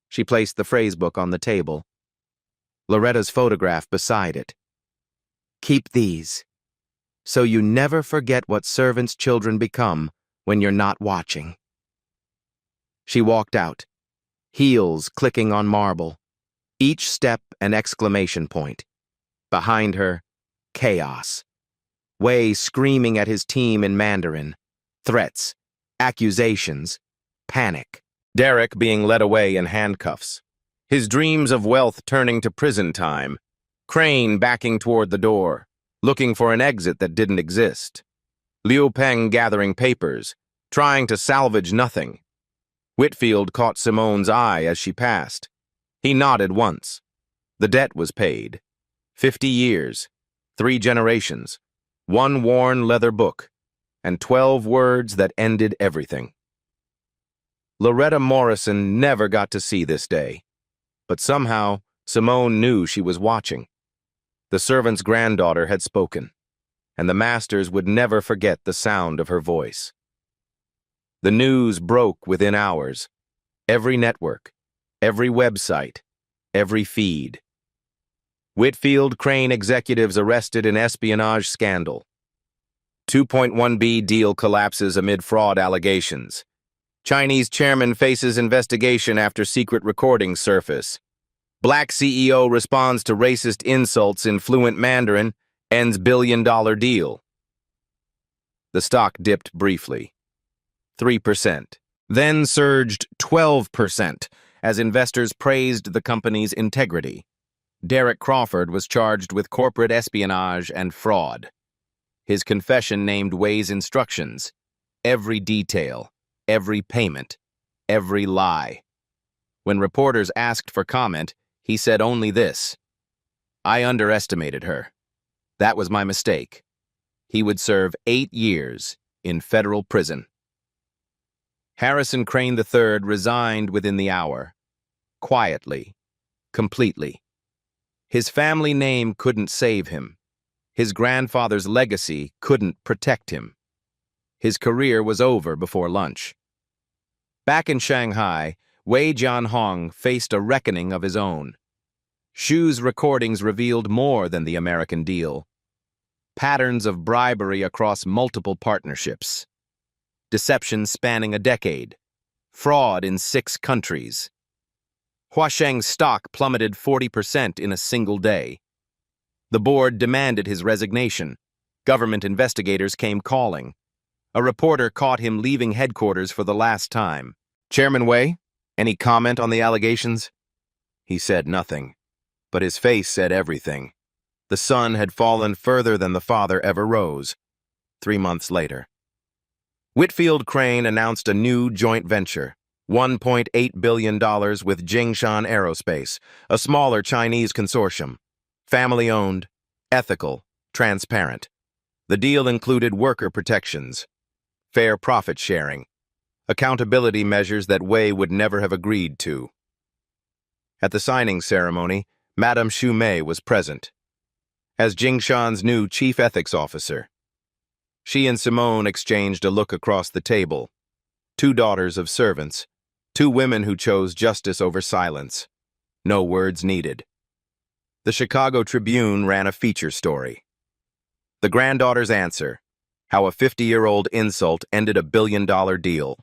She placed the phrasebook on the table. Loretta's photograph beside it. Keep these, so you never forget what servants' children become when you're not watching. She walked out, heels clicking on marble, each step an exclamation point. Behind her, chaos. Wei screaming at his team in Mandarin. Threats, accusations, panic. Derek being led away in handcuffs. His dreams of wealth turning to prison time. Crane backing toward the door, looking for an exit that didn't exist. Liu Peng gathering papers, trying to salvage nothing. Whitfield caught Simone's eye as she passed. He nodded once. The debt was paid. 50 years, 3 generations, 1 worn leather book, and 12 words that ended everything. Loretta Morrison never got to see this day, but somehow Simone knew she was watching. The servant's granddaughter had spoken, and the masters would never forget the sound of her voice. The news broke within hours. Every network, every website, every feed. Whitfield Crane executives arrested in espionage scandal. 2.1B deal collapses amid fraud allegations. Chinese chairman faces investigation after secret recordings surface. Black CEO responds to racist insults in fluent Mandarin, ends billion-dollar deal. The stock dipped briefly. 3%, then surged 12% as investors praised the company's integrity. Derek Crawford was charged with corporate espionage and fraud. His confession named Wei's instructions, every detail, every payment, every lie. When reporters asked for comment, he said only this: I underestimated her. That was my mistake. He would serve 8 years in federal prison. Harrison Crane III resigned within the hour. Quietly. Completely. His family name couldn't save him. His grandfather's legacy couldn't protect him. His career was over before lunch. Back in Shanghai, Wei Jianhong faced a reckoning of his own. Shu's recordings revealed more than the American deal. Patterns of bribery across multiple partnerships. Deception spanning a decade. Fraud in 6 countries. Huasheng's stock plummeted 40% in a single day. The board demanded his resignation. Government investigators came calling. A reporter caught him leaving headquarters for the last time. "Chairman Wei, any comment on the allegations?" He said nothing, but his face said everything. The son had fallen further than the father ever rose. 3 months later. Whitfield Crane announced a new joint venture, $1.8 billion with Jingshan Aerospace, a smaller Chinese consortium. Family-owned, ethical, transparent. The deal included worker protections, fair profit sharing, accountability measures that Wei would never have agreed to. At the signing ceremony, Madame Xu Mei was present. As Jingshan's new chief ethics officer, she and Simone exchanged a look across the table. 2 daughters of servants, 2 women who chose justice over silence. No words needed. The Chicago Tribune ran a feature story. The granddaughter's answer, how a 50-year-old insult ended a billion-dollar deal.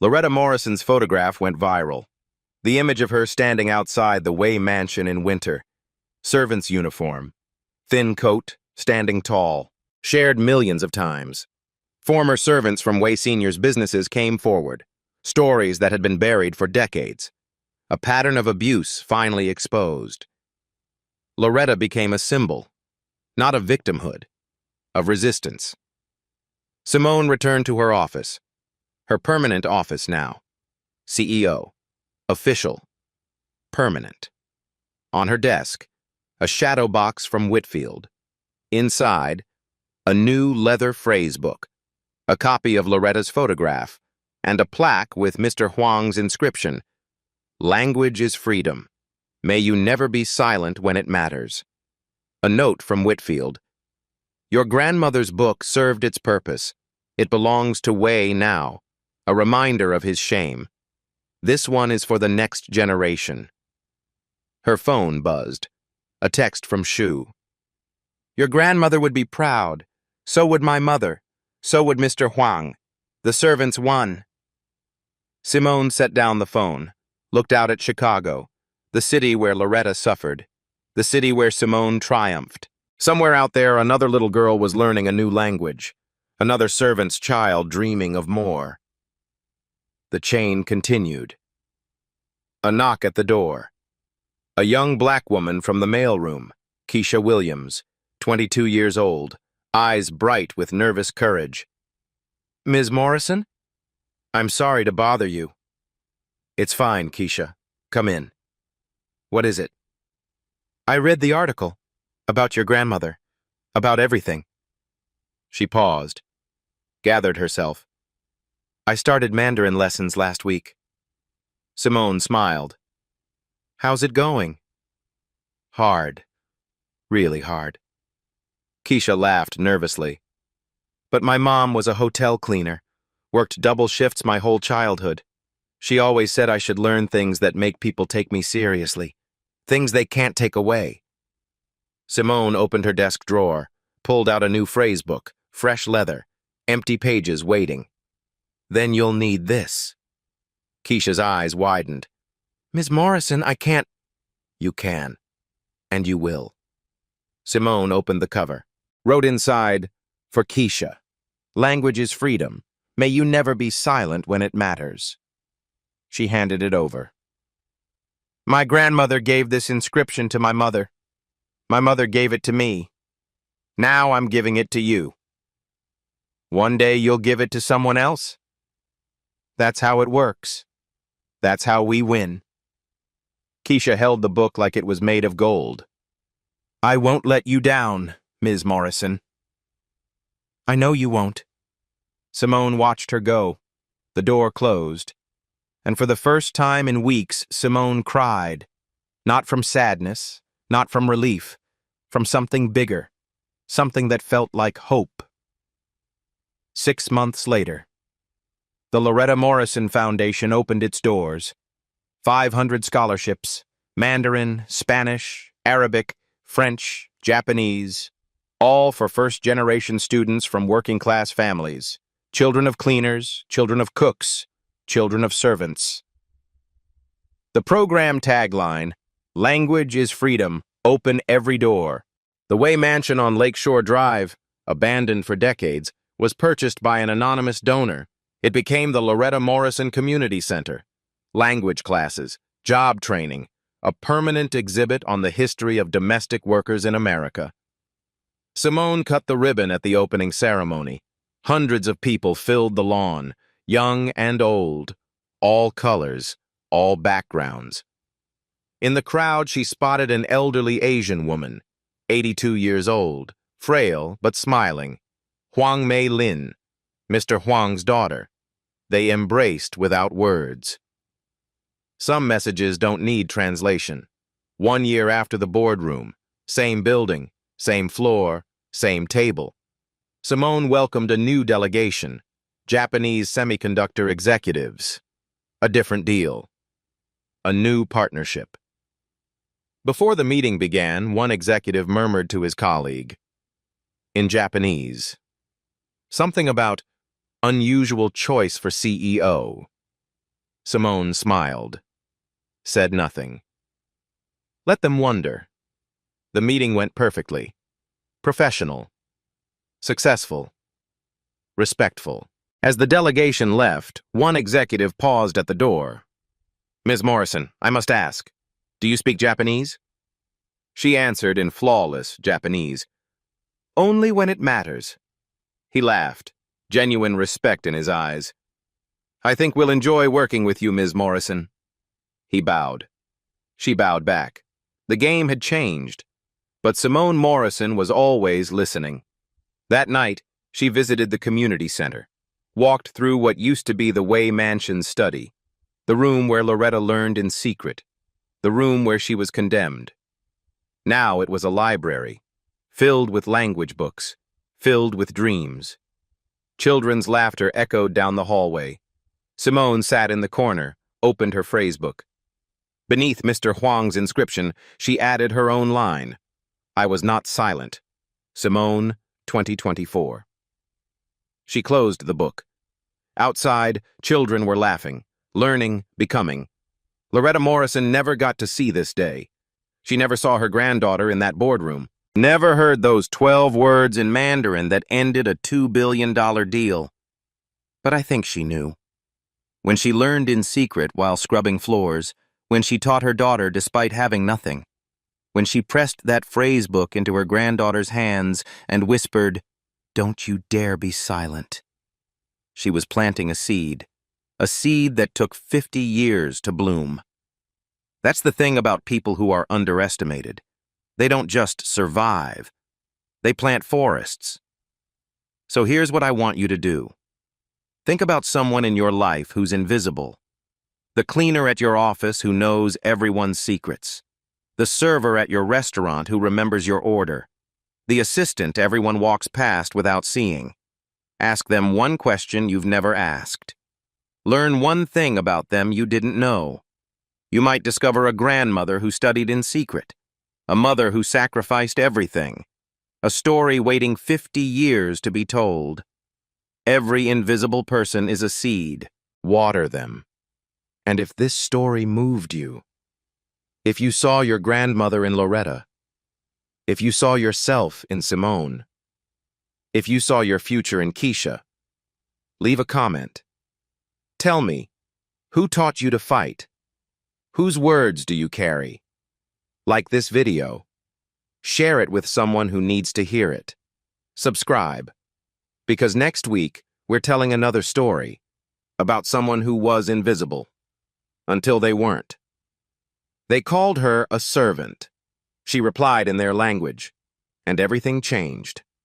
Loretta Morrison's photograph went viral. The image of her standing outside the Wei mansion in winter. Servant's uniform. Thin coat, standing tall. Shared millions of times. Former servants from Wei Sr.'s businesses came forward. Stories that had been buried for decades. A pattern of abuse finally exposed. Loretta became a symbol, not of victimhood, of resistance. Simone returned to her office. Her permanent office now. CEO. Official. Permanent. On her desk, a shadow box from Whitfield. Inside, a new leather phrase book, a copy of Loretta's photograph, and a plaque with Mr. Huang's inscription, "Language is freedom. May you never be silent when it matters." A note from Whitfield. "Your grandmother's book served its purpose. It belongs to Wei now, a reminder of his shame. This one is for the next generation." Her phone buzzed. A text from Xu. "Your grandmother would be proud. So would my mother. So would Mr. Huang. The servants won." Simone set down the phone, looked out at Chicago, the city where Loretta suffered, the city where Simone triumphed. Somewhere out there, another little girl was learning a new language, another servant's child dreaming of more. The chain continued. A knock at the door. A young black woman from the mailroom, Keisha Williams, 22 years old, eyes bright with nervous courage. "Ms. Morrison? I'm sorry to bother you." "It's fine, Keisha. Come in." "What is it?" "I read the article. About your grandmother. About everything." She paused, gathered herself. "I started Mandarin lessons last week." Simone smiled. "How's it going?" "Hard. Really hard." Keisha laughed nervously. "But my mom was a hotel cleaner, worked double shifts my whole childhood. She always said I should learn things that make people take me seriously, things they can't take away." Simone opened her desk drawer, pulled out a new phrase book, fresh leather, empty pages waiting. "Then you'll need this." Keisha's eyes widened. "Ms. Morrison, I can't." "You can. And you will." Simone opened the cover, wrote inside, "For Keisha. Language is freedom. May you never be silent when it matters." She handed it over. "My grandmother gave this inscription to my mother. My mother gave it to me. Now I'm giving it to you. One day you'll give it to someone else. That's how it works. That's how we win." Keisha held the book like it was made of gold. "I won't let you down, Ms. Morrison." "I know you won't." Simone watched her go. The door closed. And for the first time in weeks, Simone cried. Not from sadness, not from relief, from something bigger, something that felt like hope. 6 months later. The Loretta Morrison Foundation opened its doors. 500 scholarships, Mandarin, Spanish, Arabic, French, Japanese, all for first-generation students from working-class families, children of cleaners, children of cooks, children of servants. The program tagline, "Language is freedom, open every door." The Way Mansion on Lakeshore Drive, abandoned for decades, was purchased by an anonymous donor. It became the Loretta Morrison Community Center. Language classes, job training, a permanent exhibit on the history of domestic workers in America. Simone cut the ribbon at the opening ceremony. Hundreds of people filled the lawn, young and old, all colors, all backgrounds. In the crowd, she spotted an elderly Asian woman, 82 years old, frail but smiling, Huang Mei Lin, Mr. Huang's daughter. They embraced without words. Some messages don't need translation. 1 year after the boardroom, same building, same floor, same table. Simone welcomed a new delegation, Japanese semiconductor executives. A different deal. A new partnership. Before the meeting began, one executive murmured to his colleague, in Japanese, something about unusual choice for CEO. Simone smiled, said nothing. Let them wonder. The meeting went perfectly. Professional. Successful. Respectful. As the delegation left, one executive paused at the door. Ms. Morrison, I must ask, do you speak Japanese? She answered in flawless Japanese. Only when it matters. He laughed, genuine respect in his eyes. I think we'll enjoy working with you, Ms. Morrison. He bowed. She bowed back. The game had changed, but Simone Morrison was always listening. That night, she visited the community center, walked through what used to be the Way Mansion study, the room where Loretta learned in secret, the room where she was condemned. Now it was a library, filled with language books, filled with dreams. Children's laughter echoed down the hallway. Simone sat in the corner, opened her phrasebook. Beneath Mr. Huang's inscription, she added her own line. I was not silent. Simone, 2024. She closed the book. Outside, children were laughing, learning, becoming. Loretta Morrison never got to see this day. She never saw her granddaughter in that boardroom, never heard those 12 words in Mandarin that ended a $2 billion deal. But I think she knew. When she learned in secret while scrubbing floors, when she taught her daughter despite having nothing, when she pressed that phrase book into her granddaughter's hands and whispered, "Don't you dare be silent." She was planting a seed that took 50 years to bloom. That's the thing about people who are underestimated. They don't just survive. They plant forests. So here's what I want you to do. Think about someone in your life who's invisible. The cleaner at your office who knows everyone's secrets. The server at your restaurant who remembers your order. The assistant everyone walks past without seeing. Ask them one question you've never asked. Learn one thing about them you didn't know. You might discover a grandmother who studied in secret, a mother who sacrificed everything, a story waiting 50 years to be told. Every invisible person is a seed. Water them. And if this story moved you, if you saw your grandmother in Loretta, if you saw yourself in Simone, if you saw your future in Keisha, leave a comment. Tell me, who taught you to fight? Whose words do you carry? Like this video. Share it with someone who needs to hear it. Subscribe. Because next week, we're telling another story about someone who was invisible until they weren't. They called her a servant. She replied in their language, and everything changed.